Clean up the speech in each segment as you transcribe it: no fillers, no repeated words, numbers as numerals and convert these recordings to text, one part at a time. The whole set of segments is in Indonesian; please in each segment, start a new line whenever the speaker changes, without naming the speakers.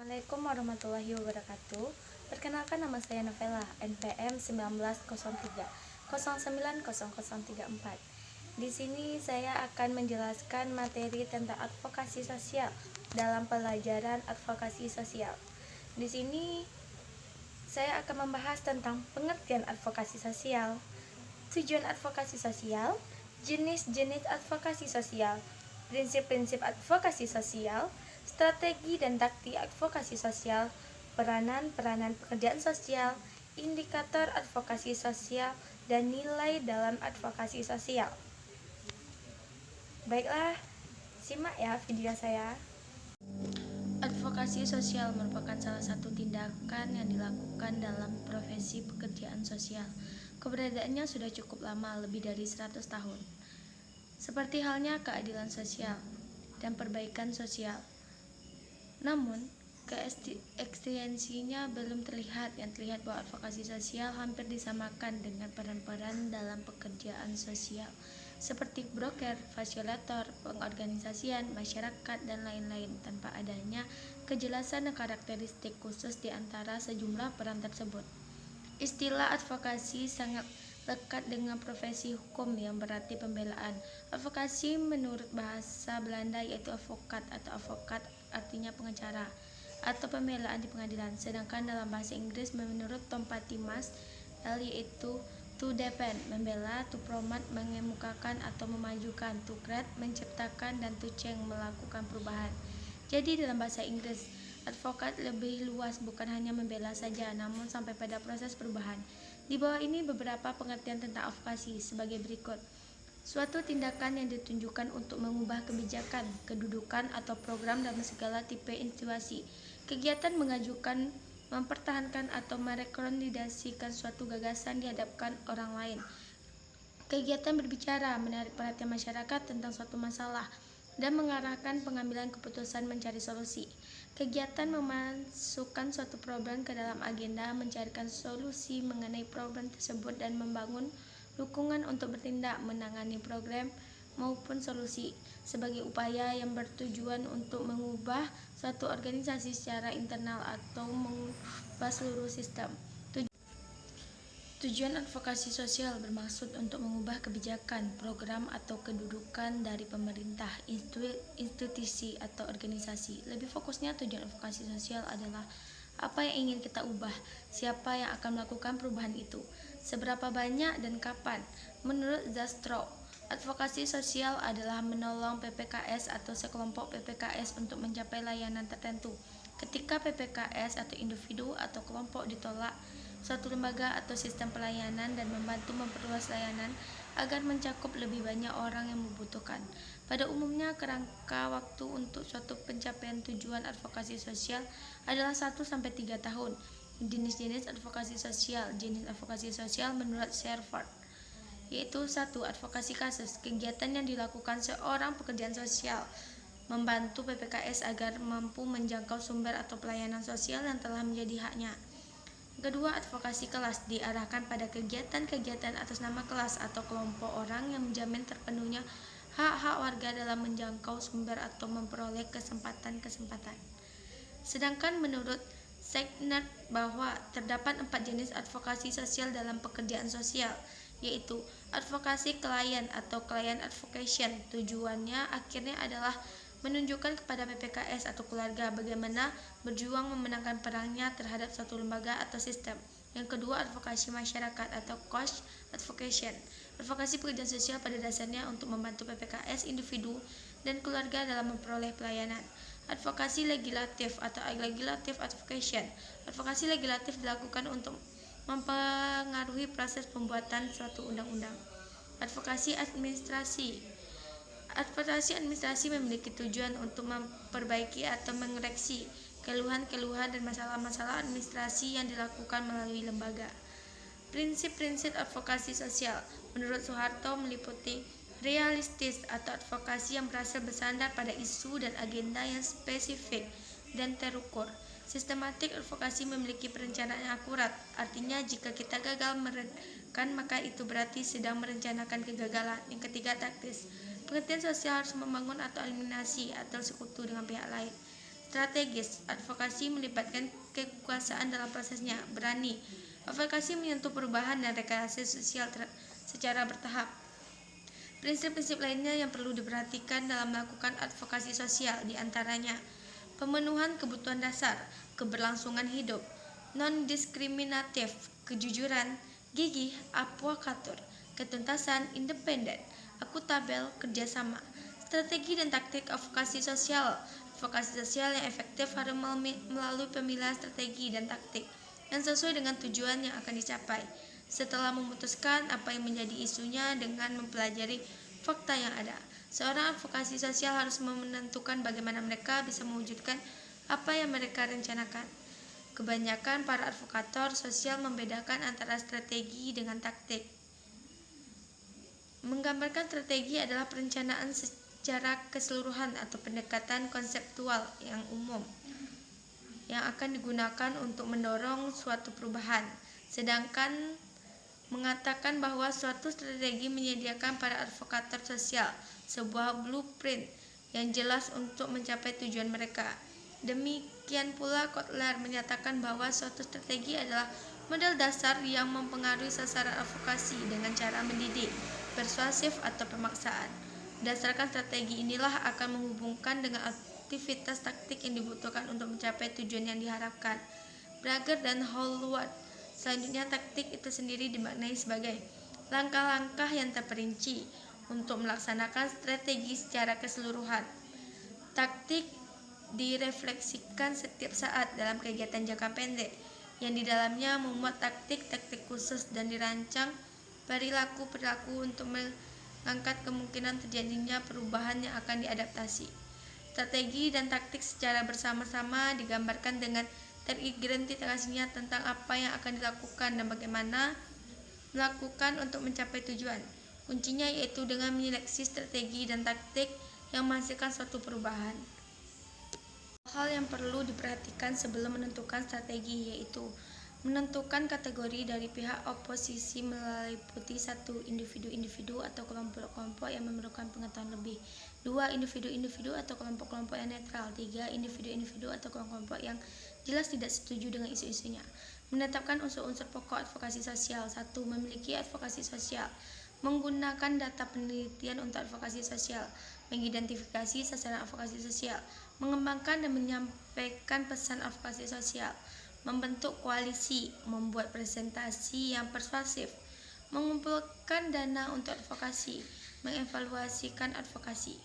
Assalamualaikum warahmatullahi wabarakatuh. Perkenalkan, nama saya Novela, NPM 1903 0900034. Di sini saya akan menjelaskan materi tentang advokasi sosial dalam pelajaran advokasi sosial. Di sini saya akan membahas tentang pengertian advokasi sosial, tujuan advokasi sosial, jenis-jenis advokasi sosial, prinsip-prinsip advokasi sosial, strategi dan taktik advokasi sosial, peranan-peranan pekerjaan sosial, indikator advokasi sosial, dan nilai dalam advokasi sosial. Baiklah, simak ya video saya. Advokasi sosial merupakan salah satu tindakan yang dilakukan dalam profesi pekerjaan sosial. Keberadaannya sudah cukup lama, lebih dari 100 tahun. Seperti halnya keadilan sosial dan perbaikan sosial. Namun, eksistensinya belum terlihat. Yang terlihat bahwa advokasi sosial hampir disamakan dengan peran-peran dalam pekerjaan sosial, seperti broker, fasilitator, pengorganisasian, masyarakat, dan lain-lain, tanpa adanya kejelasan dan karakteristik khusus di antara sejumlah peran tersebut. Istilah advokasi sangat lekat dengan profesi hukum yang berarti pembelaan. Advokasi menurut bahasa Belanda yaitu advokat atau avokat artinya pengacara atau pembelaan di pengadilan. Sedangkan dalam bahasa Inggris menurut Tom Patimas yaitu to defend, membela, to promote, mengemukakan atau memajukan, to create, menciptakan, dan to change, melakukan perubahan. Jadi dalam bahasa Inggris, advokat lebih luas, bukan hanya membela saja, namun sampai pada proses perubahan. Di bawah ini beberapa pengertian tentang advokasi sebagai berikut. Suatu tindakan yang ditunjukkan untuk mengubah kebijakan, kedudukan, atau program dalam segala tipe situasi. Kegiatan mengajukan, mempertahankan, atau merekomendasikan suatu gagasan di hadapan orang lain. Kegiatan berbicara, menarik perhatian masyarakat tentang suatu masalah dan mengarahkan pengambilan keputusan mencari solusi. Kegiatan memasukkan suatu problem ke dalam agenda, mencarikan solusi mengenai problem tersebut dan membangun dukungan untuk bertindak, menangani program maupun solusi sebagai upaya yang bertujuan untuk mengubah suatu organisasi secara internal atau mengubah seluruh sistem. Tujuan advokasi sosial bermaksud untuk mengubah kebijakan, program, atau kedudukan dari pemerintah, institusi, atau organisasi. Lebih fokusnya, tujuan advokasi sosial adalah apa yang ingin kita ubah, siapa yang akan melakukan perubahan itu, seberapa banyak dan kapan. Menurut Zastrow, advokasi sosial adalah menolong PPKS atau sekelompok PPKS untuk mencapai layanan tertentu. Ketika PPKS atau individu atau kelompok ditolak suatu lembaga atau sistem pelayanan dan membantu memperluas layanan agar mencakup lebih banyak orang yang membutuhkan. Pada umumnya, kerangka waktu untuk suatu pencapaian tujuan advokasi sosial adalah 1-3 tahun. Jenis-jenis advokasi sosial. Jenis advokasi sosial menurut Sherford yaitu 1. Advokasi kasus, kegiatan yang dilakukan seorang pekerjaan sosial membantu PPKS agar mampu menjangkau sumber atau pelayanan sosial yang telah menjadi haknya. Kedua, advokasi kelas, diarahkan pada kegiatan-kegiatan atas nama kelas atau kelompok orang yang menjamin terpenuhnya hak-hak warga dalam menjangkau sumber atau memperoleh kesempatan-kesempatan. Sedangkan menurut Segner bahwa terdapat 4 jenis advokasi sosial dalam pekerjaan sosial, yaitu advokasi klien atau client advocation. Tujuannya akhirnya adalah menunjukkan kepada PPKS atau keluarga bagaimana berjuang memenangkan perangnya terhadap suatu lembaga atau sistem. Yang kedua, advokasi masyarakat atau cause advocation. Advokasi pekerjaan sosial pada dasarnya untuk membantu PPKS, individu, dan keluarga dalam memperoleh pelayanan. Advokasi legislatif atau legislative advocation. Advokasi legislatif dilakukan untuk mempengaruhi proses pembuatan suatu undang-undang. Advokasi administrasi. Advokasi administrasi memiliki tujuan untuk memperbaiki atau mengoreksi keluhan-keluhan dan masalah-masalah administrasi yang dilakukan melalui lembaga. Prinsip-prinsip advokasi sosial menurut Soeharto meliputi realistis atau advokasi yang berasal bersandar pada isu dan agenda yang spesifik dan terukur. Sistematik advokasi memiliki perencanaan yang akurat, artinya jika kita gagal merencanakan maka itu berarti sedang merencanakan kegagalan. Yang ketiga, taktis. Pengertian sosial harus membangun atau eliminasi atau sekutu dengan pihak lain. Strategis, advokasi melibatkan kekuasaan dalam prosesnya. Berani, advokasi menyentuh perubahan dan rekayasa sosial secara bertahap. Prinsip-prinsip lainnya yang perlu diperhatikan dalam melakukan advokasi sosial diantaranya pemenuhan kebutuhan dasar, keberlangsungan hidup, non-diskriminatif, kejujuran, gigih, apuakatur, ketuntasan, independen, akutabel, kerjasama. Strategi dan taktik advokasi sosial. Advokasi sosial yang efektif harus melalui pemilihan strategi dan taktik yang sesuai dengan tujuan yang akan dicapai. Setelah memutuskan apa yang menjadi isunya dengan mempelajari fakta yang ada, seorang advokasi sosial harus menentukan bagaimana mereka bisa mewujudkan apa yang mereka rencanakan. Kebanyakan para advokator sosial membedakan antara strategi dengan taktik. Menggambarkan strategi adalah perencanaan secara keseluruhan atau pendekatan konseptual yang umum yang akan digunakan untuk mendorong suatu perubahan. Sedangkan mengatakan bahwa suatu strategi menyediakan para advokator sosial sebuah blueprint yang jelas untuk mencapai tujuan mereka. Demikian pula Kotler menyatakan bahwa suatu strategi adalah model dasar yang mempengaruhi sasaran advokasi dengan cara mendidik, persuasif atau pemaksaan. Berdasarkan strategi inilah akan menghubungkan dengan aktivitas taktik yang dibutuhkan untuk mencapai tujuan yang diharapkan. Brager dan Hallward. Selanjutnya, taktik itu sendiri dimaknai sebagai langkah-langkah yang terperinci untuk melaksanakan strategi secara keseluruhan. Taktik direfleksikan setiap saat dalam kegiatan jangka pendek, yang di dalamnya memuat taktik-taktik khusus dan dirancang perilaku-perilaku untuk mengangkat kemungkinan terjadinya perubahan yang akan diadaptasi. Strategi dan taktik secara bersama-sama digambarkan dengan teridentifikasinya tentang apa yang akan dilakukan dan bagaimana melakukan untuk mencapai tujuan. Kuncinya yaitu dengan menyeleksi strategi dan taktik yang menghasilkan suatu perubahan. Hal yang perlu diperhatikan sebelum menentukan strategi yaitu menentukan kategori dari pihak oposisi meliputi 1. Individu-individu atau kelompok-kelompok yang memerlukan pengetahuan lebih, 2. Individu-individu atau kelompok-kelompok yang netral, 3. Individu-individu atau kelompok yang jelas tidak setuju dengan isu-isunya. Menetapkan unsur-unsur pokok advokasi sosial. 1. Memiliki advokasi sosial. Menggunakan data penelitian untuk advokasi sosial. Mengidentifikasi sasaran advokasi sosial. Mengembangkan dan menyampaikan pesan advokasi sosial. Membentuk koalisi. Membuat presentasi yang persuasif. Mengumpulkan dana untuk advokasi. Mengevaluasikan advokasi.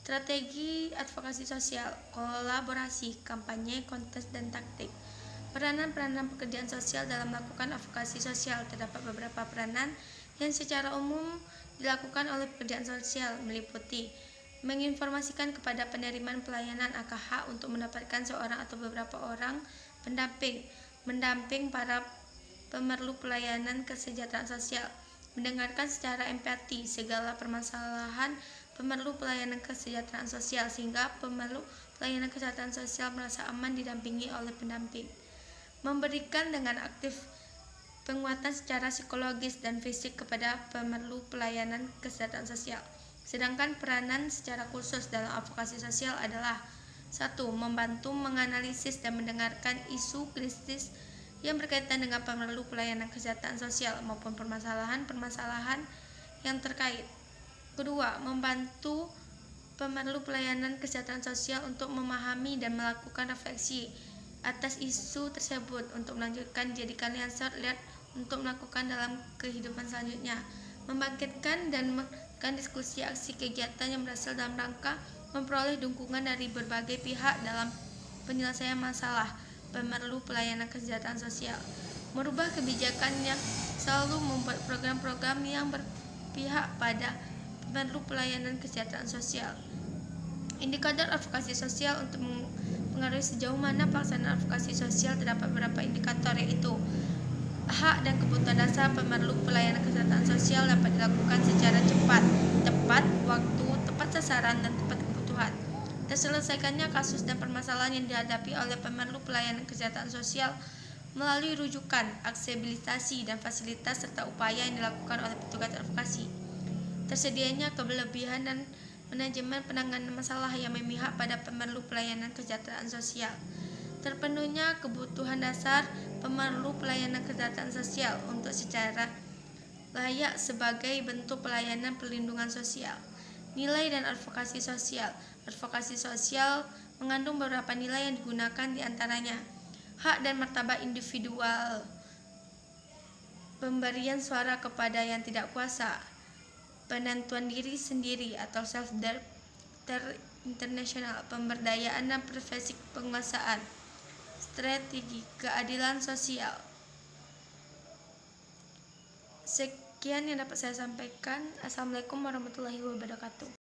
Strategi advokasi sosial, kolaborasi, kampanye, kontes, dan taktik. Peranan-peranan pekerjaan sosial dalam melakukan advokasi sosial. Terdapat beberapa peranan yang secara umum dilakukan oleh pekerjaan sosial, meliputi menginformasikan kepada penerimaan pelayanan akan hak untuk mendapatkan seorang atau beberapa orang pendamping, mendamping para pemerlu pelayanan kesejahteraan sosial, mendengarkan secara empati segala permasalahan pemerlu pelayanan kesejahteraan sosial sehingga pemerlu pelayanan kesehatan sosial merasa aman didampingi oleh pendamping. Memberikan dengan aktif penguatan secara psikologis dan fisik kepada pemerlu pelayanan kesehatan sosial. Sedangkan peranan secara khusus dalam advokasi sosial adalah 1. Membantu menganalisis dan mendengarkan isu kritis yang berkaitan dengan pemerlu pelayanan kesehatan sosial maupun permasalahan-permasalahan yang terkait. Kedua, membantu pemerlu pelayanan kesehatan sosial untuk memahami dan melakukan refleksi atas isu tersebut untuk melanjutkan jadikan yang lihat untuk melakukan dalam kehidupan selanjutnya. Membangkitkan dan melakukan diskusi aksi kegiatan yang berhasil dalam rangka memperoleh dukungan dari berbagai pihak dalam penyelesaian masalah pemerlu pelayanan kesejahteraan sosial. Merubah kebijakan yang selalu membuat program-program yang berpihak pada pemerlu pelayanan kesejahteraan sosial. Indikator advokasi sosial untuk mengaruhi sejauh mana pelaksanaan advokasi sosial terdapat beberapa indikator yaitu hak dan kebutuhan dasar pemerlu pelayanan kesehatan sosial dapat dilakukan secara cepat, tepat waktu, tepat sasaran, dan tepat kebutuhan. Terselesaikannya kasus dan permasalahan yang dihadapi oleh pemerlu pelayanan kesehatan sosial melalui rujukan, aksesibilitas dan fasilitas serta upaya yang dilakukan oleh petugas advokasi. Tersedianya kelebihan dan manajemen penanganan masalah yang memihak pada pemerlu pelayanan kesejahteraan sosial. Terpenuhnya kebutuhan dasar pemerlu pelayanan kesejahteraan sosial untuk secara layak sebagai bentuk pelayanan perlindungan sosial. Nilai dan advokasi sosial. Advokasi sosial mengandung beberapa nilai yang digunakan diantaranya hak dan martabat individual, pemberian suara kepada yang tidak kuasa, penentuan diri sendiri atau self-international, pemberdayaan dan prevensi penguasaan, strategi keadilan sosial. Sekian yang dapat saya sampaikan. Assalamualaikum warahmatullahi wabarakatuh.